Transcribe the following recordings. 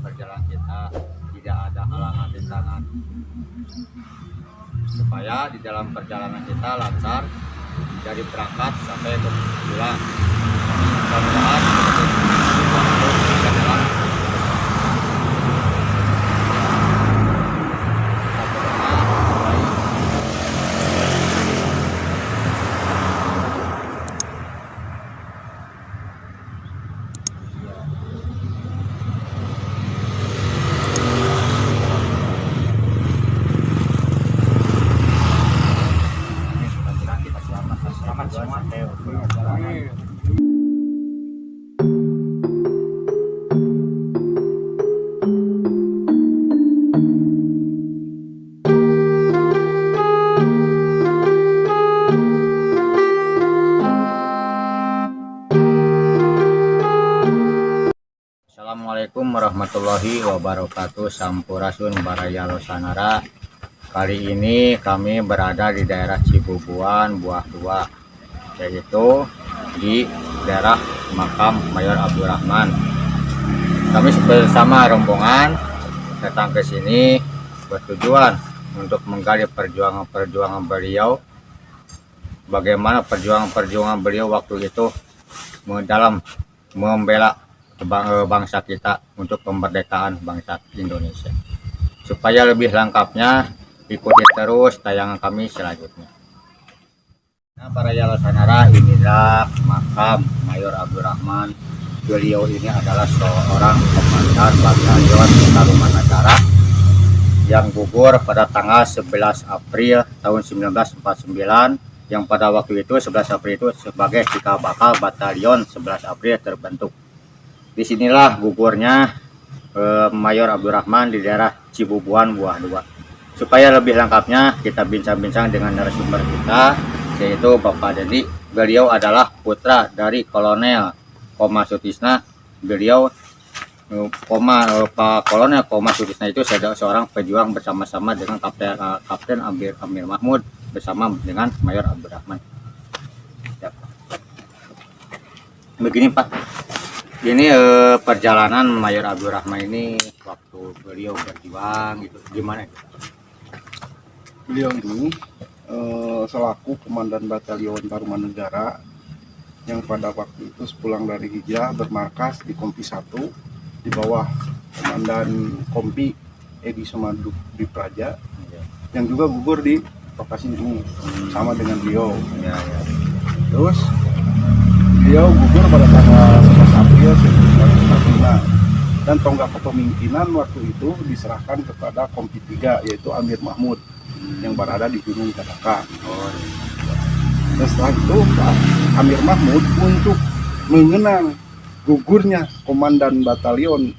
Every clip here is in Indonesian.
perjalanan kita tidak ada halangan rintangan, supaya di dalam perjalanan kita lancar dari berangkat sampai ke pulang. Mudah-mudahan kita dalam Assalamualaikum warahmatullahi wabarakatuh. Sampurasun Baraya Losanara. Kali ini kami berada di daerah Cibubuan Buah 2, yaitu di daerah makam Mayor Abdurrahman. Kami bersama rombongan datang ke sini bertujuan untuk menggali perjuangan beliau, bagaimana perjuangan beliau waktu itu dalam membela bangsa kita untuk kemerdekaan bangsa Indonesia. Supaya lebih lengkapnya, ikuti terus tayangan kami selanjutnya. Nah, para Losanara, inilah makam Mayor Abdurrahman. Beliau ini adalah seorang komandan batalion Tarumanagara yang gugur pada tanggal 11 April tahun 1949, yang pada waktu itu 11 April itu sebagai cikal bakal batalion 11 April terbentuk. Disinilah gugurnya Mayor Abdurrahman di daerah Cibubuan Buah 2. Supaya lebih lengkapnya kita bincang-bincang dengan narasumber kita, yaitu Bapak Dedi. Beliau adalah putra dari Kolonel Koma Sutisna. Beliau Pak Kolonel Koma Sutisna itu seorang pejuang bersama-sama dengan Kapten Amir Mahmud bersama dengan Mayor Abdurrahman. Ya. Begini Pak, ini perjalanan Mayor Abdurrahman ini waktu beliau berjuang gitu gimana? Beliau ini selaku Komandan Batalion Tarumanagara yang pada waktu itu sepulang dari hijrah bermarkas di Kompi 1 di bawah Komandan Kompi Edi Sumandu di Praja, yang juga gugur di lokasi ini sama dengan beliau. Terus beliau gugur pada tanggal 11 April 1945 dan tonggak kepemimpinan waktu itu diserahkan kepada Kompi 3, yaitu Amir Mahmud yang berada di Gunung Kadaka. Dan setelah itu Pak Amir Mahmud untuk mengenang gugurnya Komandan Batalion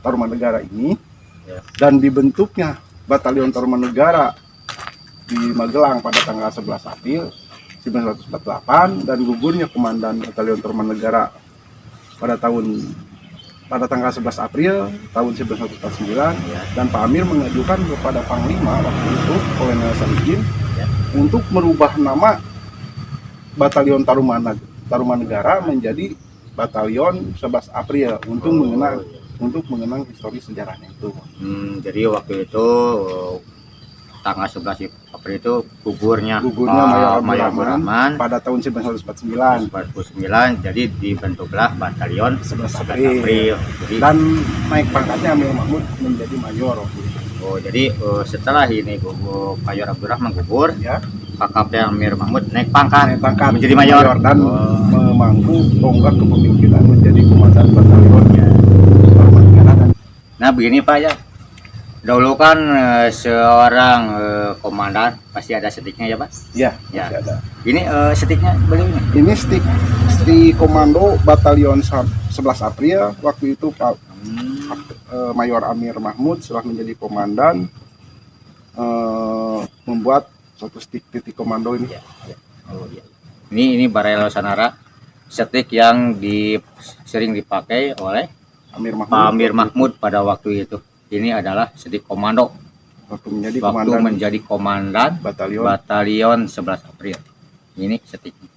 Tarumanagara ini dan dibentuknya Batalion Tarumanagara di Magelang pada tanggal 11 April 1948 dan gugurnya Komandan Batalion Tarumanagara pada tanggal 11 April tahun 1949, dan Pak Amir mengajukan kepada Panglima waktu itu Kolonel Salihin untuk merubah nama Batalion Tarumanagara menjadi Batalion 11 April untuk mengenang histori sejarahnya itu. Jadi waktu itu tanggal 11 April itu gugurnya Mayor Abdurrahman pada tahun 1949. Jadi dibentuklah Batalion 11 April. Dan naik pangkatnya Amir Mahmud menjadi mayor. Oh, jadi setelah ini Mayor Abdurrahman gugur, ya, Pak Kapten Amir Mahmud naik pangkat menjadi mayor dan memangku tonggak kepemimpinan menjadi komandan batalion. Nah, begini Pak ya. Dahulu kan seorang komandan pasti ada stiknya ya Pak? Ya. Ada. Ini stiknya bagaimana? Ini stik komando Batalion 11 April. Waktu itu Pak Mayor Amir Mahmud setelah menjadi komandan membuat satu stik titik komando ini. Oh, iya. Ini Baraya Losanara, stik yang sering dipakai oleh Amir Mahmud pada waktu itu. Ini adalah stik komando waktu menjadi komandan batalion 11 April. Ini stiknya.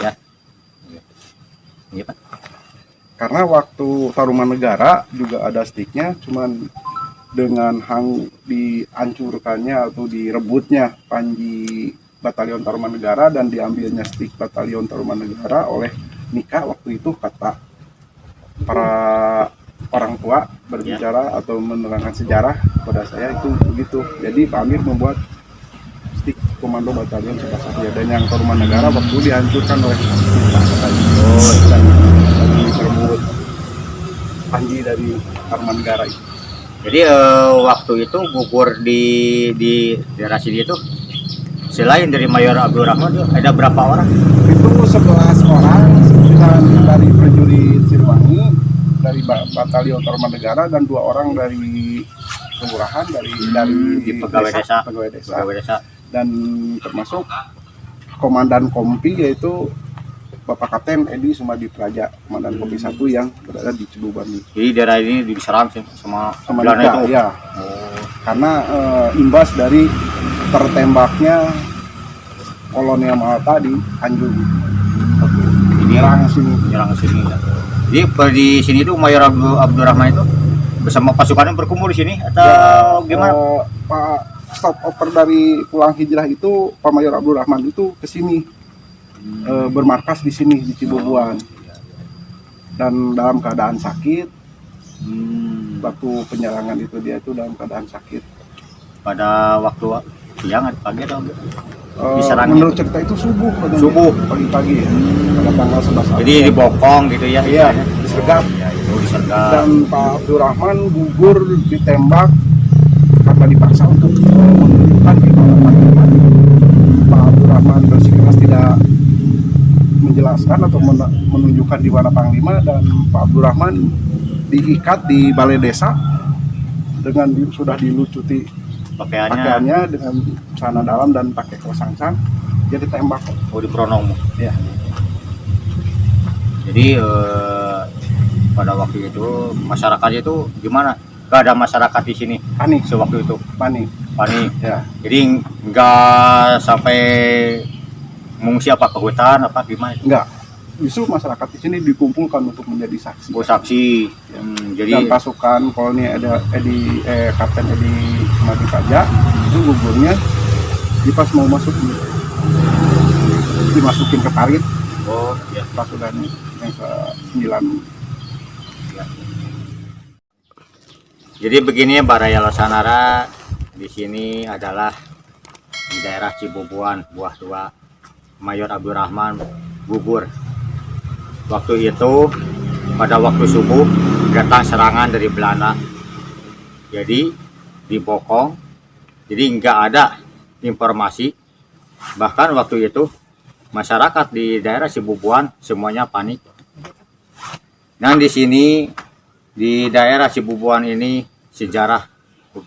Ya. Ini Pak. Karena waktu Tarumanegara juga ada sticknya, cuman dengan dihancurkannya atau direbutnya panji Batalion Tarumanegara dan diambilnya stick Batalion Tarumanegara oleh Nika waktu itu, kata para orang tua berbicara atau menerangkan sejarah kepada saya itu begitu. Jadi Pak Amir membuat stick Komando Batalion 11 dan yang Tarumanegara waktu dihancurkan oleh Nika dan direbut panji dari Tarumanegara itu. Jadi waktu itu gugur di daerah sini itu selain dari Mayor Abdurrahman ada berapa orang? Itu 11 orang, 9 dari prajurit Siliwangi, dari Batalion Tarumanegara, dan 2 orang dari kelurahan, dari di pegawai desa. pegawai desa, dan termasuk komandan kompi yaitu Bapak Kapten Edi Sumadi Praja, komandan kompi 1 yang berada di Cibuban. Jadi daerah ini diserang sih sama Belanda itu. Ya. Karena imbas dari tertembaknya kolonial Malta di Tanjung. Menyerang sini. Jadi di sini tuh Mayor Abdurrahman itu bersama pasukannya berkumpul di sini atau gimana? Pak stop over dari pulang hijrah itu Pak Mayor Abdurrahman itu ke sini, bermarkas di sini di Cibobuan, dan dalam keadaan sakit. Waktu penyerangan itu dia itu dalam keadaan sakit. Pada waktu siang atau pagi atau menurut cerita itu subuh pagi-pagi ya, pada tanggal 11 jadi dibokong gitu ya? Iya, disergap. Disergap. Dan Pak Abdurrahman gugur ditembak karena dipaksa untuk menunjukkan di mana Panglima. Pak Abdurrahman bersikeras tidak menjelaskan atau menunjukkan di mana Panglima, dan Pak Abdurrahman diikat di balai desa dengan sudah dilucuti pakaiannya dengan celana dalam dan pakai kaos sangsang, dia ditembak. Oh, di Pronong ya. Jadi pada waktu itu masyarakat itu gimana? Gak ada masyarakat di sini Panik sewaktu itu. Panik Ya. Jadi nggak sampai mengungsi apa ke hutan apa gimana? Enggak, justru masyarakat di sini dikumpulkan untuk menjadi saksi. Oh, saksi. Jadi dan pasukan koloni ada Kapten Edi Sumadi Praja itu gugurnya di pas mau masuk dimasukin ke parit. Oh, ya. Pasukannya yang ke-9. Jadi begini Baraya Losanara, di sini adalah di daerah Cibubuan, Buah 2. Mayor Abdurrahman gugur. Waktu itu pada waktu subuh datang serangan dari Belanda. Jadi dibokong. Jadi nggak ada informasi. Bahkan waktu itu masyarakat di daerah Cibubuan semuanya panik. Dan di sini di daerah Cibubuan ini sejarah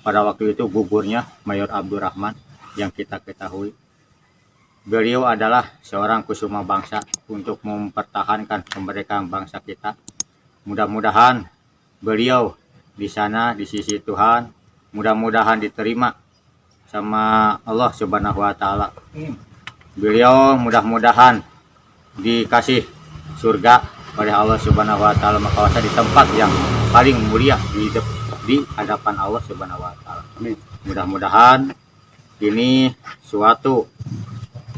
pada waktu itu gugurnya Mayor Abdurrahman yang kita ketahui. Beliau adalah seorang kusuma bangsa untuk mempertahankan kemerdekaan bangsa kita. Mudah-mudahan beliau di sana di sisi Tuhan, mudah-mudahan diterima sama Allah Subhanahu wa taala. Beliau mudah-mudahan dikasih surga oleh Allah Subhanahu wa taala, maka di tempat yang paling mulia di hadapan Allah Subhanahu wa taala. Mudah-mudahan ini suatu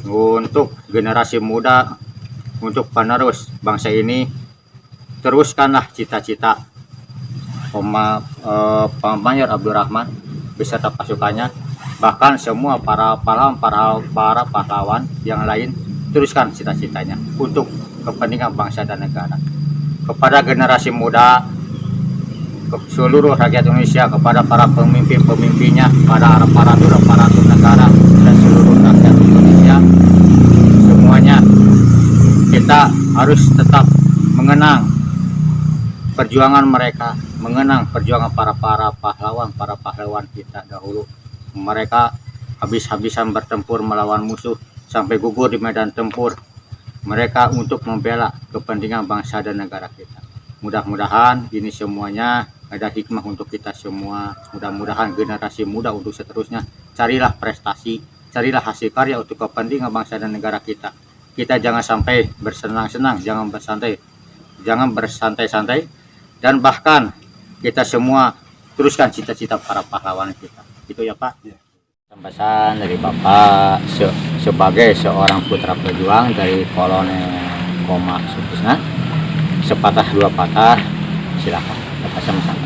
untuk generasi muda, untuk penerus bangsa ini. Teruskanlah cita-cita Pak Mayor Abdurrahman beserta pasukannya, bahkan semua para pahlawan yang lain, teruskan cita-citanya untuk kepentingan bangsa dan negara. Kepada generasi muda, ke seluruh rakyat Indonesia, kepada para pemimpin-pemimpinnya, para aparatur negara dan seluruh rakyat Indonesia, semuanya kita harus tetap mengenang perjuangan mereka, mengenang perjuangan para pahlawan kita dahulu. Mereka habis-habisan bertempur melawan musuh sampai gugur di medan tempur. Mereka untuk membela kepentingan bangsa dan negara kita. Mudah-mudahan ini semuanya ada hikmah untuk kita semua. Mudah-mudahan generasi muda untuk seterusnya carilah prestasi, carilah hasil karya untuk kepentingan bangsa dan negara kita. Kita jangan sampai bersenang-senang, jangan bersantai. jangan bersantai-santai, dan bahkan kita semua teruskan cita-cita para pahlawan kita. Itu ya Pak. Ya. Pesan dari Bapak sebagai seorang putra pejuang dari Kolonel Koma Sutisna, sepatah dua patah, silakan Bapak sama-sama.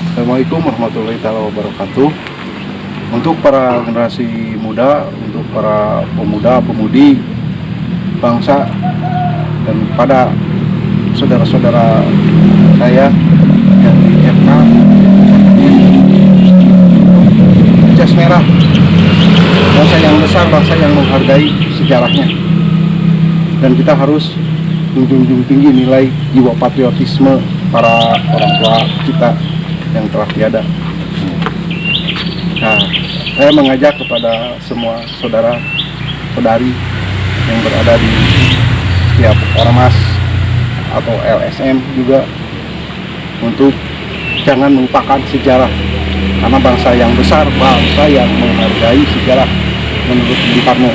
Assalamualaikum warahmatullahi wabarakatuh. Untuk para generasi muda, untuk para pemuda-pemudi bangsa, dan pada saudara-saudara saya yang di FK, jas merah, bangsa yang besar, bangsa yang menghargai sejarahnya, dan kita harus menjunjung tinggi nilai jiwa patriotisme para orang tua kita yang telah tiada. Nah, saya mengajak kepada semua saudara-saudari yang berada di setiap ormas atau LSM juga untuk jangan melupakan sejarah, karena bangsa yang besar, bangsa yang menghargai sejarah. Menurut Bung Karno,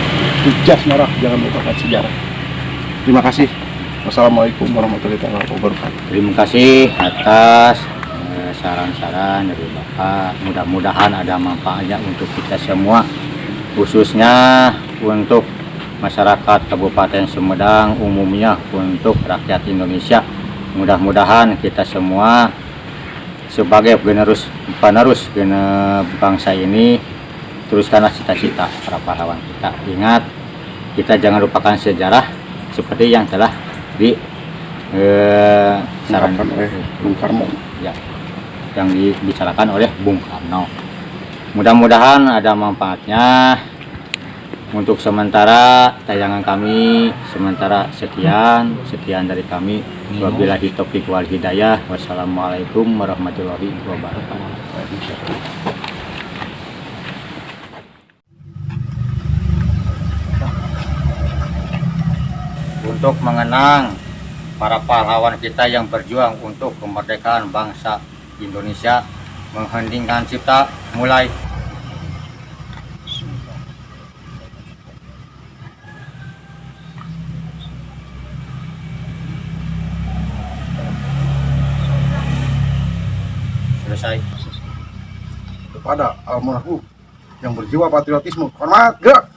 jas merah, jangan melupakan sejarah. Terima kasih. Wassalamualaikum warahmatullahi wabarakatuh. Terima kasih atas saran-saran dari Bapak. Mudah-mudahan ada manfaatnya untuk kita semua, khususnya untuk masyarakat Kabupaten Sumedang umumnya, untuk rakyat Indonesia. Mudah-mudahan kita semua sebagai penerus bangsa ini, teruskanlah cita-cita para pahlawan kita. Ingat, kita jangan lupakan sejarah seperti yang telah disarankan oleh Bung Karno, ya, yang dibicarakan oleh Bung Karno. Mudah-mudahan ada manfaatnya. Untuk sementara tayangan kami sementara sekian dari kami. Wabillahi taufiq wal hidayah. Wassalamualaikum warahmatullahi wabarakatuh. Untuk mengenang para pahlawan kita yang berjuang untuk kemerdekaan bangsa Indonesia, menghendingkan cipta, mulai. Selesai. kepada almarhum yang berjiwa patriotisme. Hormat, gerak.